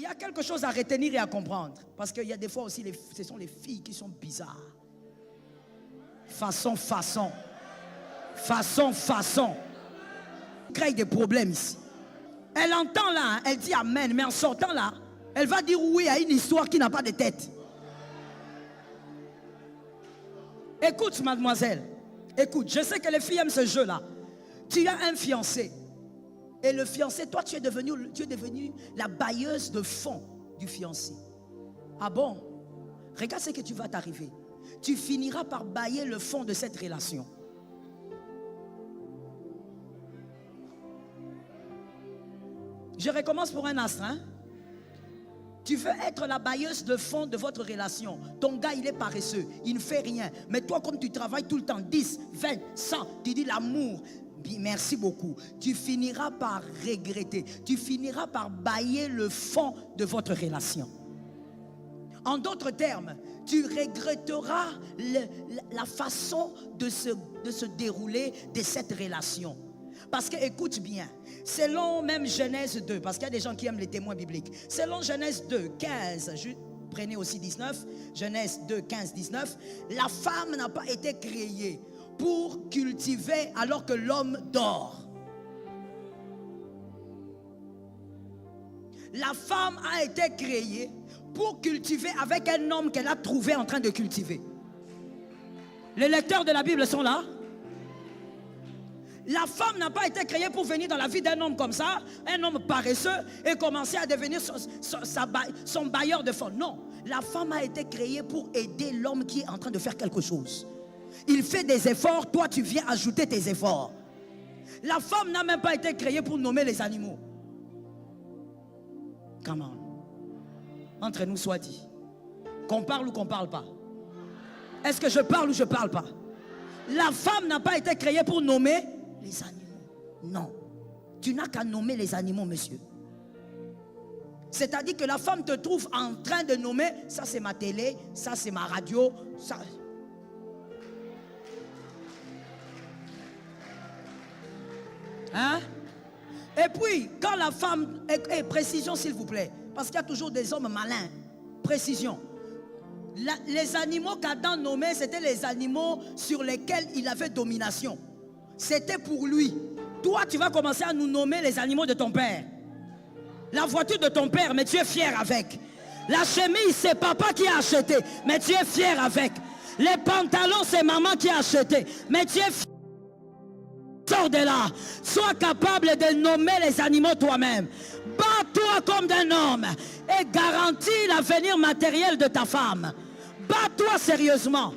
Il y a quelque chose à retenir et à comprendre. Parce qu'il y a des fois aussi, ce sont les filles qui sont bizarres. Façon. Crée des problèmes ici. Elle entend là, hein, elle dit amen, mais en sortant là, elle va dire oui à une histoire qui n'a pas de tête. Écoute, mademoiselle, écoute, je sais que les filles aiment ce jeu-là. Tu as un fiancé. Et le fiancé, toi, tu es devenue la bailleuse de fonds du fiancé. Ah bon? Regarde ce que tu vas t'arriver. Tu finiras par bailler le fond de cette relation. Je recommence pour un instant. Hein? Tu veux être la bailleuse de fonds de votre relation. Ton gars, il est paresseux. Il ne fait rien. Mais toi, comme tu travailles tout le temps, 10, 20, 100, tu dis l'amour. Merci beaucoup. Tu finiras par regretter. Tu finiras par bailler le fond de votre relation. En d'autres termes, tu regretteras la façon de se dérouler de cette relation. Parce que, écoute bien, selon même Genèse 2, parce qu'il y a des gens qui aiment les témoins bibliques, selon Genèse 2, 15, prenez aussi 19, Genèse 2, 15, 19, la femme n'a pas été créée pour cultiver alors que l'homme dort. La femme a été créée pour cultiver avec un homme qu'elle a trouvé en train de cultiver. Les lecteurs de la Bible sont là. La femme n'a pas été créée pour venir dans la vie d'un homme comme ça, un homme paresseux, et commencer à devenir son bailleur de fonds. Non, la femme a été créée pour aider l'homme qui est en train de faire quelque chose. Il fait des efforts, toi tu viens ajouter tes efforts. La femme n'a même pas été créée pour nommer les animaux. Come on. Entre nous soit dit. Qu'on parle ou qu'on ne parle pas. Est-ce que je parle ou je ne parle pas? La femme n'a pas été créée pour nommer les animaux. Non. Tu n'as qu'à nommer les animaux, monsieur. C'est-à-dire que la femme te trouve en train de nommer, ça c'est ma télé, ça c'est ma radio, ça... Hein? Et puis, quand la femme... précision s'il vous plaît. Parce qu'il y a toujours des hommes malins. Précision. Les animaux qu'Adam nommait, c'était les animaux sur lesquels il avait domination. C'était pour lui. Toi, tu vas commencer à nous nommer les animaux de ton père. La voiture de ton père, mais tu es fier avec. La chemise, c'est papa qui a acheté, mais tu es fier avec. Les pantalons, c'est maman qui a acheté, mais tu es fier. Sors de là. Sois capable de nommer les animaux toi-même. Bats-toi comme d'un homme et garantis l'avenir matériel de ta femme. Bats-toi sérieusement.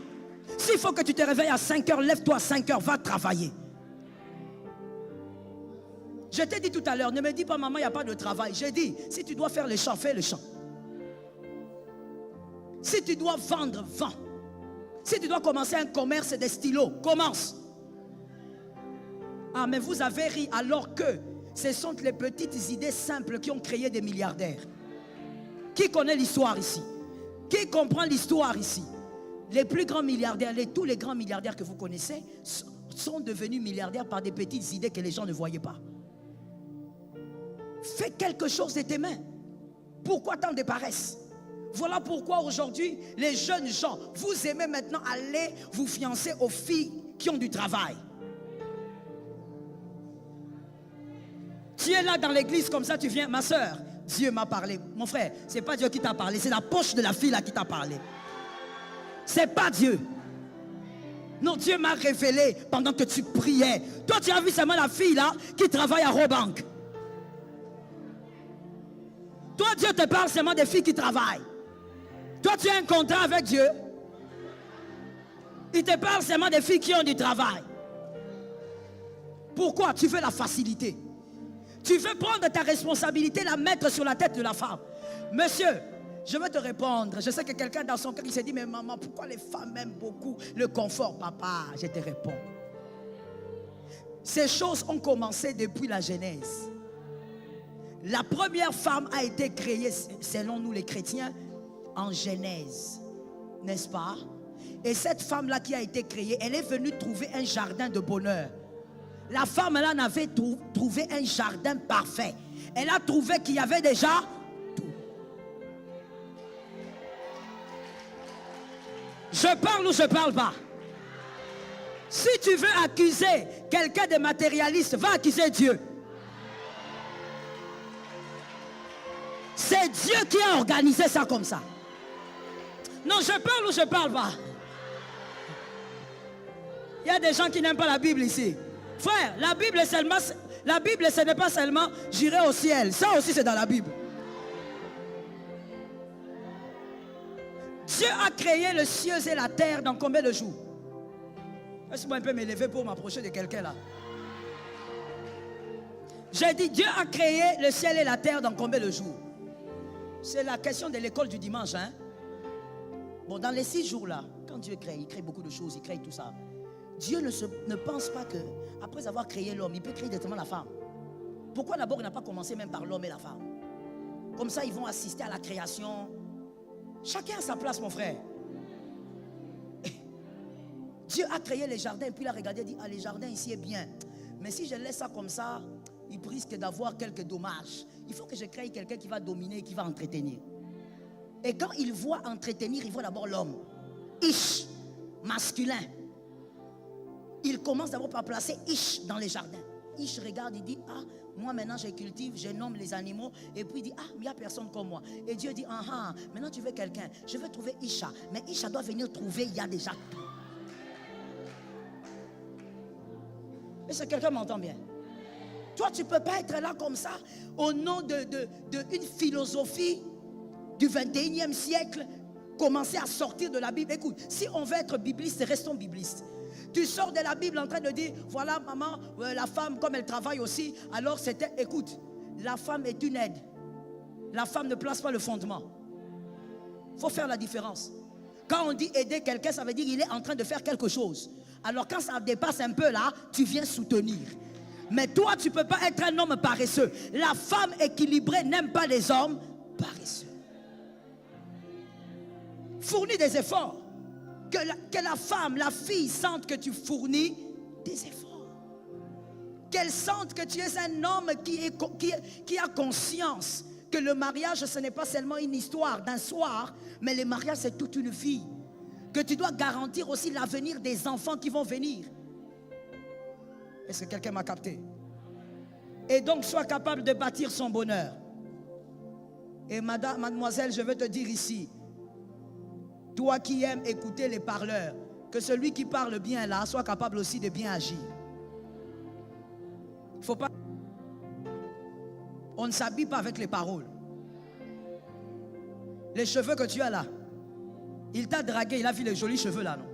S'il faut que tu te réveilles à 5 heures, lève-toi à 5 heures, va travailler. Je t'ai dit tout à l'heure, ne me dis pas maman, il n'y a pas de travail. J'ai dit, si tu dois faire le champ, fais le champ. Si tu dois vendre, vends. Si tu dois commencer un commerce des stylos, commence. Ah, mais vous avez ri alors que ce sont les petites idées simples qui ont créé des milliardaires. Qui connaît l'histoire ici? Qui comprend l'histoire ici? Les plus grands milliardaires, tous les grands milliardaires que vous connaissez sont devenus milliardaires par des petites idées que les gens ne voyaient pas. Fais quelque chose de tes mains. Pourquoi tant de paresse? Voilà pourquoi aujourd'hui, les jeunes gens, vous aimez maintenant aller vous fiancer aux filles qui ont du travail. Tu es là dans l'église comme ça, tu viens, ma soeur, Dieu m'a parlé. Mon frère, c'est pas Dieu qui t'a parlé, c'est la poche de la fille là qui t'a parlé. C'est pas Dieu. Non, Dieu m'a révélé pendant que tu priais. Toi, tu as vu seulement la fille là qui travaille à Robank. Toi, Dieu te parle seulement des filles qui travaillent. Toi, tu as un contrat avec Dieu. Il te parle seulement des filles qui ont du travail. Pourquoi? Tu veux la facilité. Tu veux prendre ta responsabilité, la mettre sur la tête de la femme. Monsieur, je vais te répondre. Je sais que quelqu'un dans son cœur, il s'est dit, mais maman, pourquoi les femmes aiment beaucoup le confort? Papa, je te réponds. Ces choses ont commencé depuis la Genèse. La première femme a été créée, selon nous les chrétiens, en Genèse. N'est-ce pas? Et cette femme-là qui a été créée, elle est venue trouver un jardin de bonheur. La femme là n'avait trouvé un jardin parfait. Elle a trouvé qu'il y avait déjà tout. Je parle ou je parle pas? Si tu veux accuser quelqu'un de matérialiste, va accuser Dieu. C'est Dieu qui a organisé ça comme ça. Non, je parle ou je parle pas? Il y a des gens qui n'aiment pas la Bible ici. Frère, la Bible ce n'est pas seulement j'irai au ciel. Ça aussi c'est dans la Bible. Dieu a créé le ciel et la terre dans combien de jours? Laisse-moi un peu m'élever pour m'approcher de quelqu'un là. J'ai dit Dieu a créé le ciel et la terre dans combien de jours? C'est la question de l'école du dimanche, hein? Bon, dans les 6 jours là, quand Dieu crée, il crée beaucoup de choses, il crée tout ça. Dieu ne pense pas que après avoir créé l'homme, il peut créer directement la femme. Pourquoi d'abord il n'a pas commencé même par l'homme et la femme? Comme ça ils vont assister à la création. Chacun a sa place, mon frère. Dieu a créé les jardins, puis il a regardé et dit, ah, les jardins ici est bien. Mais si je laisse ça comme ça, il risque d'avoir quelques dommages. Il faut que je crée quelqu'un qui va dominer et qui va entretenir. Et quand il voit entretenir, il voit d'abord l'homme. Ish, masculin. Il commence d'abord par placer Ish dans les jardins. Ish regarde, il dit, ah, moi maintenant je cultive, je nomme les animaux. Et puis il dit, ah, il n'y a personne comme moi. Et Dieu dit, ah, ah, maintenant tu veux quelqu'un. Je veux trouver Isha. Mais Isha doit venir trouver, il y a déjà tout. Est-ce que quelqu'un m'entend bien? Toi, tu ne peux pas être là comme ça au nom d'une philosophie du 21e siècle, commencer à sortir de la Bible. Écoute, si on veut être bibliste, restons biblistes. Tu sors de la Bible en train de dire, voilà maman, la femme comme elle travaille aussi, alors c'était, écoute, la femme est une aide. La femme ne place pas le fondement. Il faut faire la différence. Quand on dit aider quelqu'un, ça veut dire qu'il est en train de faire quelque chose. Alors quand ça dépasse un peu là, tu viens soutenir. Mais toi, tu ne peux pas être un homme paresseux. La femme équilibrée n'aime pas les hommes paresseux. Fournis des efforts. Que la femme, la fille sente que tu fournis des efforts. Qu'elle sente que tu es un homme qui a conscience que le mariage, ce n'est pas seulement une histoire d'un soir, mais le mariage, c'est toute une vie. Que tu dois garantir aussi l'avenir des enfants qui vont venir. Est-ce que quelqu'un m'a capté? Et donc, sois capable de bâtir son bonheur. Et mademoiselle, je veux te dire ici, toi qui aimes écouter les parleurs, que celui qui parle bien là, soit capable aussi de bien agir. Il ne faut pas... On ne s'habille pas avec les paroles. Les cheveux que tu as là, il t'a dragué, il a vu les jolis cheveux là, non?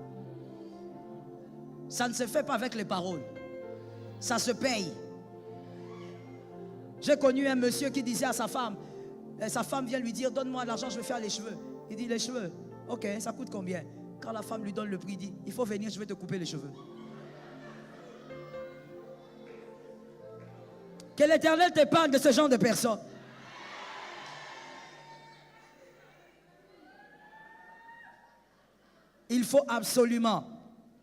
Ça ne se fait pas avec les paroles. Ça se paye. J'ai connu un monsieur qui disait à sa femme vient lui dire, donne-moi l'argent, je vais faire les cheveux. Il dit, les cheveux, ok, ça coûte combien? Quand la femme lui donne le prix, il dit, il faut venir, je vais te couper les cheveux. Que l'Éternel t'épargne de ce genre de personnes. Il faut absolument,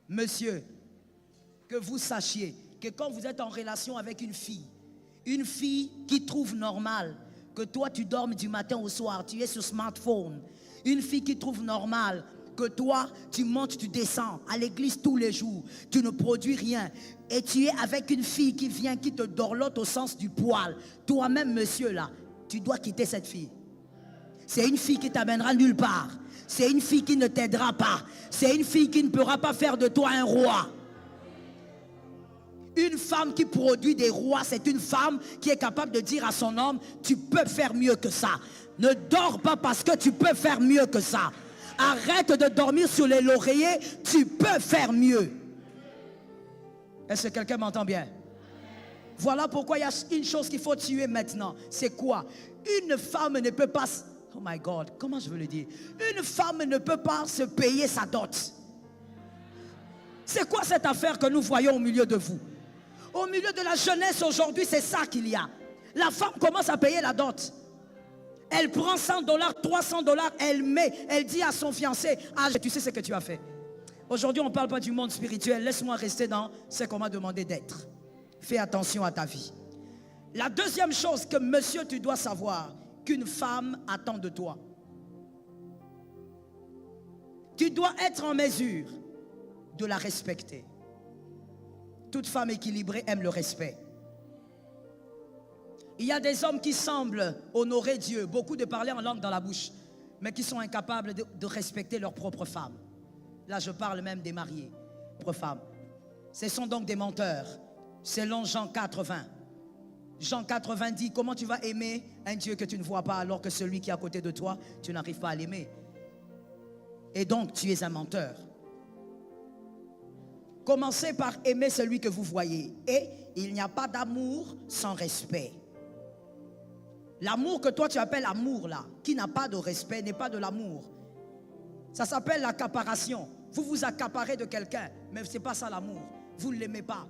monsieur, que vous sachiez que quand vous êtes en relation avec une fille qui trouve normal que toi tu dormes du matin au soir, tu es sur smartphone, une fille qui trouve normal que toi tu montes, tu descends à l'église tous les jours, tu ne produis rien, et tu es avec une fille qui vient, qui te dorlote au sens du poil, toi-même monsieur là, tu dois quitter cette fille. C'est une fille qui t'amènera nulle part. C'est une fille qui ne t'aidera pas. C'est une fille qui ne pourra pas faire de toi un roi. Une femme qui produit des rois, c'est une femme qui est capable de dire à son homme, tu peux faire mieux que ça. Ne dors pas parce que tu peux faire mieux que ça. Arrête de dormir sur les lauriers, tu peux faire mieux. Est-ce que quelqu'un m'entend bien? Voilà pourquoi il y a une chose qu'il faut tuer maintenant. C'est quoi? Une femme ne peut pas... Oh my God, comment je veux le dire? Une femme ne peut pas se payer sa dot. C'est quoi cette affaire que nous voyons au milieu de vous? Au milieu de la jeunesse aujourd'hui, c'est ça qu'il y a. La femme commence à payer la dot. Elle prend $100, $300, elle met, elle dit à son fiancé, ah, tu sais ce que tu as fait. Aujourd'hui, on ne parle pas du monde spirituel. Laisse-moi rester dans ce qu'on m'a demandé d'être. Fais attention à ta vie. La deuxième chose que monsieur, tu dois savoir, qu'une femme attend de toi. Tu dois être en mesure de la respecter. Toute femme équilibrée aime le respect. Il y a des hommes qui semblent honorer Dieu, beaucoup de parler en langue dans la bouche, mais qui sont incapables de respecter leur propre femme. Là, je parle même des mariés, propres femmes. Ce sont donc des menteurs, selon Jean 4:20. Jean 4:20 dit, comment tu vas aimer un Dieu que tu ne vois pas alors que celui qui est à côté de toi, tu n'arrives pas à l'aimer. Et donc, tu es un menteur. Commencez par aimer celui que vous voyez. Et il n'y a pas d'amour sans respect. L'amour que toi tu appelles amour là, qui n'a pas de respect, n'est pas de l'amour. Ça s'appelle l'accaparation. Vous vous accaparez de quelqu'un, mais ce n'est pas ça l'amour. Vous ne l'aimez pas.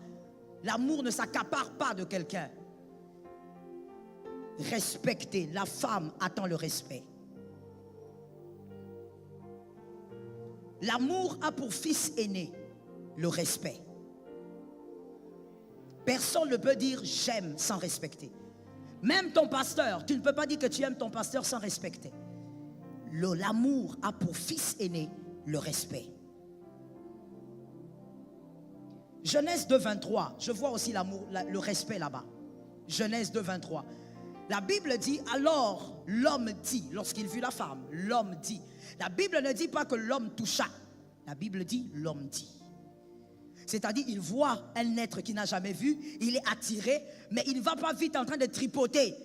L'amour ne s'accapare pas de quelqu'un. Respectez. La femme attend le respect. L'amour a pour fils aîné le respect. Personne ne peut dire j'aime sans respecter. Même ton pasteur, tu ne peux pas dire que tu aimes ton pasteur sans respecter. L'amour a pour fils aîné le respect. Genèse 2:23, je vois aussi l'amour, le respect là-bas. Genèse 2:23. La Bible dit, alors l'homme dit, lorsqu'il vit la femme, l'homme dit. La Bible ne dit pas que l'homme toucha. La Bible dit, l'homme dit. C'est-à-dire, il voit un être qu'il n'a jamais vu, il est attiré, mais il ne va pas vite en train de tripoter.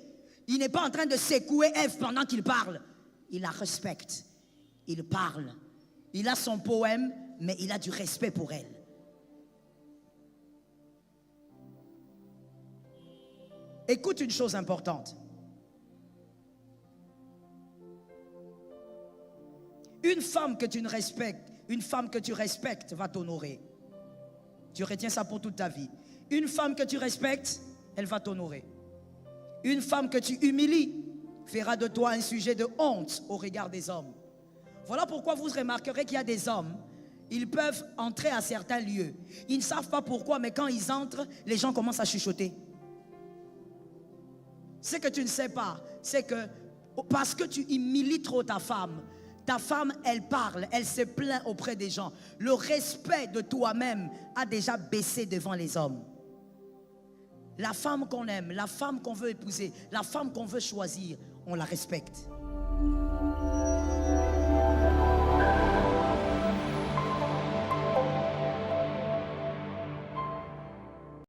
Il n'est pas en train de secouer Ève pendant qu'il parle. Il la respecte. Il parle. Il a son poème, mais il a du respect pour elle. Écoute une chose importante. Une femme que tu ne respectes, une femme que tu respectes va t'honorer. Tu retiens ça pour toute ta vie. Une femme que tu respectes, elle va t'honorer. Une femme que tu humilies fera de toi un sujet de honte au regard des hommes. Voilà pourquoi vous remarquerez qu'il y a des hommes, ils peuvent entrer à certains lieux. Ils ne savent pas pourquoi, mais quand ils entrent, les gens commencent à chuchoter. Ce que tu ne sais pas, c'est que parce que tu humilies trop ta femme, elle parle, elle se plaint auprès des gens. Le respect de toi-même a déjà baissé devant les hommes. La femme qu'on aime, la femme qu'on veut épouser, la femme qu'on veut choisir, on la respecte.